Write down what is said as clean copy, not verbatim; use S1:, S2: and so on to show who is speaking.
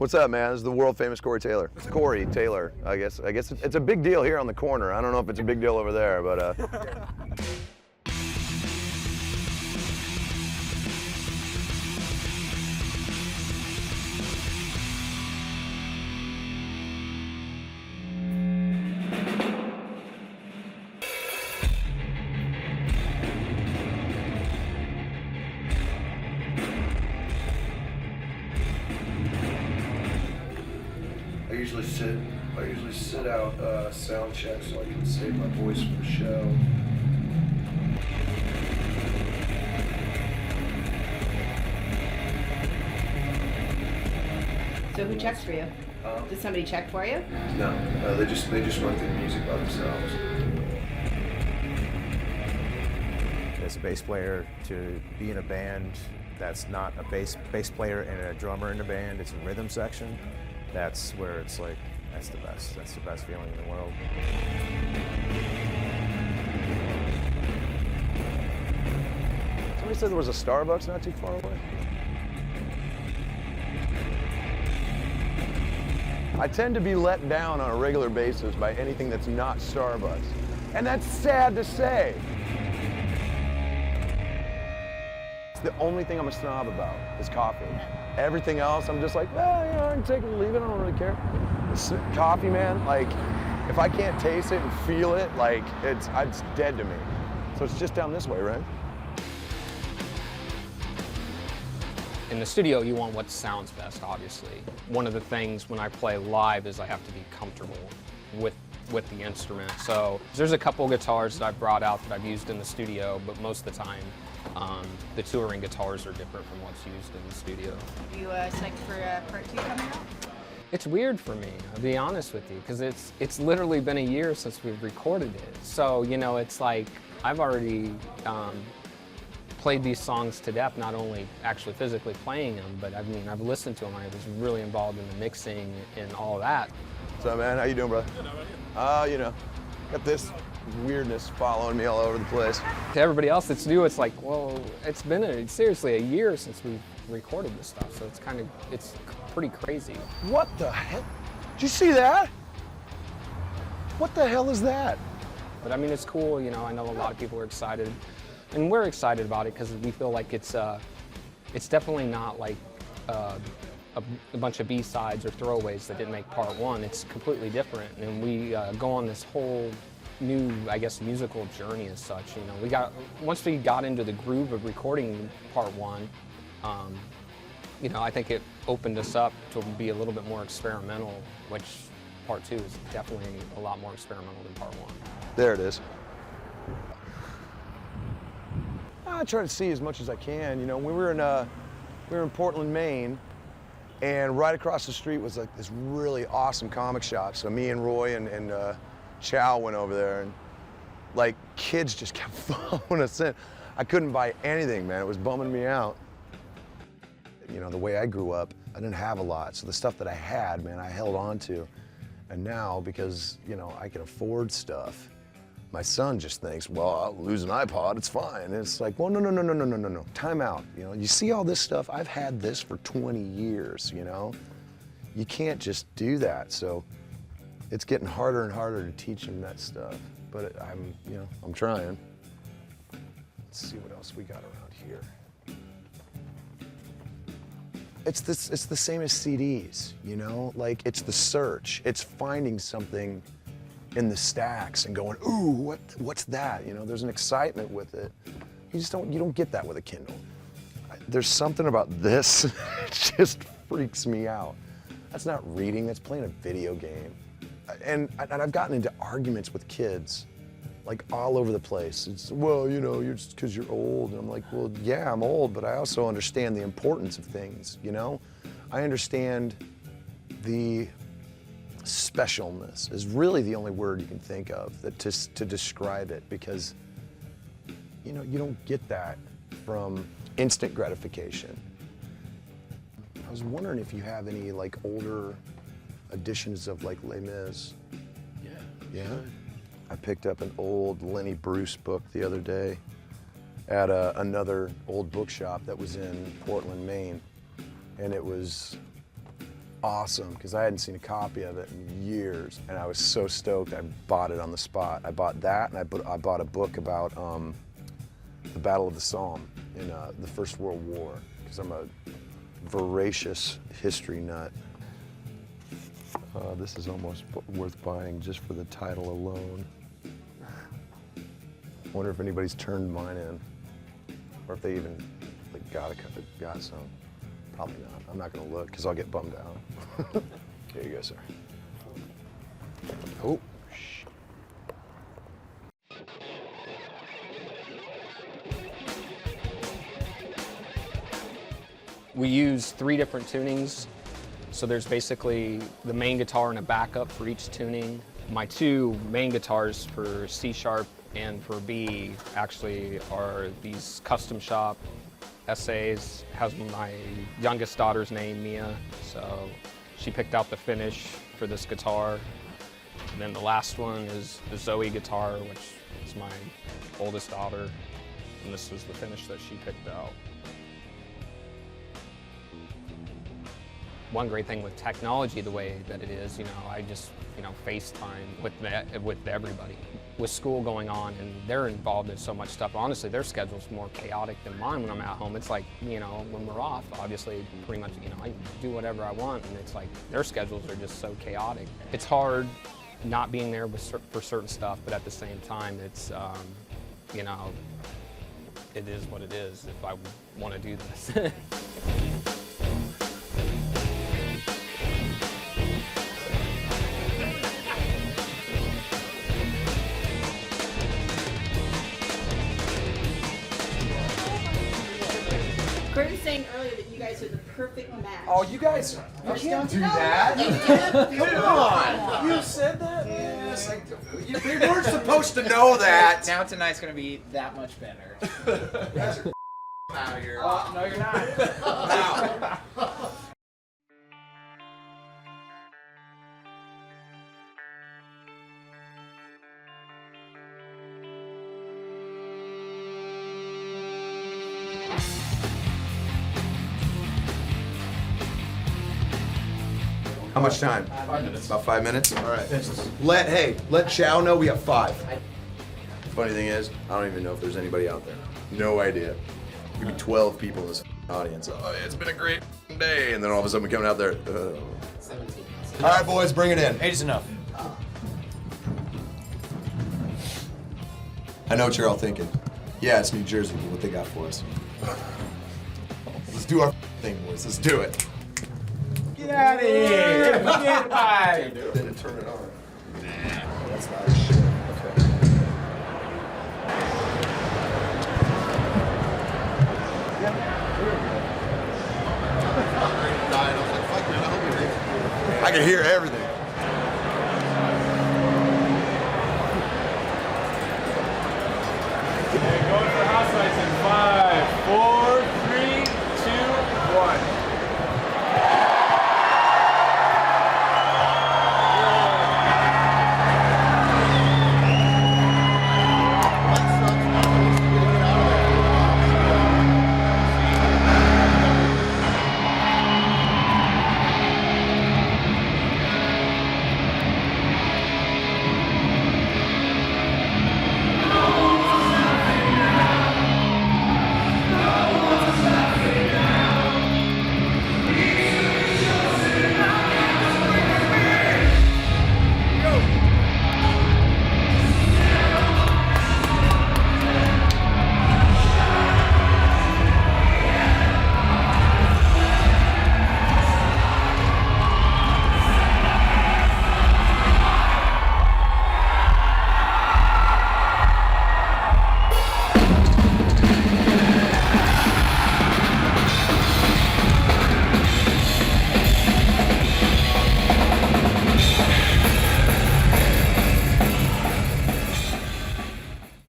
S1: What's up, man? This is the world famous Corey Taylor. It's Corey Taylor, I guess. It's a big deal here on the corner. I don't know if it's a big deal over there, but I usually sit out Soundcheck so I can save my voice for the show.
S2: So who checks for you? Does somebody check for you?
S1: No, they just run through the music by themselves.
S3: As a bass player, to be in a band that's not a bass player and a drummer in the band, it's a rhythm section. That's where it's like, that's the best. That's the best feeling in the world.
S1: Somebody said there was a Starbucks not too far away. I tend to be let down on a regular basis by anything that's not Starbucks. And that's sad to say. It's the only thing I'm a snob about is coffee. Everything else, I'm just like, well, you know, I can take it or leave it, I don't really care. Coffee, man, like, if I can't taste it and feel it, like, it's dead to me. So it's just down this way, right?
S4: In the studio, you want what sounds best, obviously. One of the things when I play live is I have to be comfortable with the instrument. So there's a couple guitars that I've brought out that I've used in the studio, but most of the time, the touring guitars are different from what's used in the studio.
S2: Are you psyched for part 2 coming out?
S4: It's weird for me, I'll be honest with you, because it's literally been a year since we've recorded it. So, you know, it's like I've already played these songs to death, not only actually physically playing them, but I mean, I've listened to them. I was really involved in the mixing and all of that.
S1: What's up, man? How you doing, bro? Good, you know, got this weirdness following me all over the place.
S4: To everybody else that's new, it's like, well, it's been seriously a year since we've recorded this stuff, so it's pretty crazy.
S1: What the hell? Did you see that? What the hell is that?
S4: But I mean, it's cool, you know, I know a lot of people are excited, and we're excited about it because we feel like it's definitely not like a bunch of B-sides or throwaways that didn't make part 1. It's completely different, and we go on this whole new, I guess, musical journey as such. You know, once we got into the groove of recording part 1, you know, I think it opened us up to be a little bit more experimental, which part 2 is definitely a lot more experimental than part 1.
S1: There it is. I try to see as much as I can. You know, we were in Portland, Maine, and right across the street was like this really awesome comic shop. So me and Roy and Chow went over there, and like kids just kept following us in. I couldn't buy anything, man. It was bumming me out. You know, the way I grew up, I didn't have a lot. So the stuff that I had, man, I held on to. And now, because, you know, I can afford stuff, my son just thinks, well, I'll lose an iPod, it's fine. And it's like, well, no. Time out. You know, you see all this stuff? I've had this for 20 years, you know? You can't just do that. So it's getting harder and harder to teach him that stuff. But I'm trying. Let's see what else we got around here. It's the same as CDs, you know? Like, it's the search. It's finding something in the stacks and going, ooh, what's that? You know, there's an excitement with it. You don't get that with a Kindle. There's something about this that just freaks me out. That's not reading, that's playing a video game. And I've gotten into arguments with kids, like all over the place. It's, well, you know, you're just because you're old. And I'm like, well, yeah, I'm old, but I also understand the importance of things, you know? I understand the specialness is really the only word you can think of to describe it, because, you know, you don't get that from instant gratification. I was wondering if you have any like older editions of like Les Mis. Yeah? I picked up an old Lenny Bruce book the other day at another old bookshop that was in Portland, Maine. And it was awesome because I hadn't seen a copy of it in years, and I was so stoked. I bought it on the spot. I bought that, and I bought a book about the Battle of the Somme in the First World War because I'm a voracious history nut. This is almost worth buying just for the title alone. I wonder if anybody's turned mine in, or if they even got some. Probably not. I'm not going to look because I'll get bummed out. Here you go, sir. Oh, shh.
S4: We use 3 different tunings. So there's basically the main guitar and a backup for each tuning. My 2 main guitars for C sharp and for B actually are these custom shop essays. Has my youngest daughter's name, Mia, so she picked out the finish for this guitar. And then the last one is the Zoe guitar, which is my oldest daughter, and this was the finish that she picked out. One great thing with technology, the way that it is, I just, FaceTime with everybody. With school going on and they're involved in so much stuff, honestly, their schedule's more chaotic than mine when I'm at home. It's like, when we're off, obviously, pretty much, I do whatever I want, and it's like their schedules are just so chaotic. It's hard not being there for certain stuff, but at the same time, it's, it is what it is if I want to do this.
S2: Kurt was saying earlier that you guys are the perfect match.
S1: Oh, you guys can't do that. Come on. You said that? Yes, I do. We weren't supposed to know that.
S5: Now tonight's gonna be that much better.
S1: You guys are out of here.
S5: No, you're not.
S1: Wow. How much time?
S5: 5 minutes.
S1: About 5 minutes? All right. Let Chow know we got 5. Funny thing is, I don't even know if there's anybody out there. No idea. Could be 12 people in this audience. Oh, it's been a great day. And then all of a sudden we're coming out there.
S5: 17.
S1: All right, boys, bring it in.
S5: 8 is enough.
S1: I know what you're all thinking. Yeah, it's New Jersey, but what they got for us. Let's do our thing, boys. Let's do it.
S5: Get out of here! Get by!
S1: Didn't turn it on. Nah, that's not shit. Okay. I can hear everything.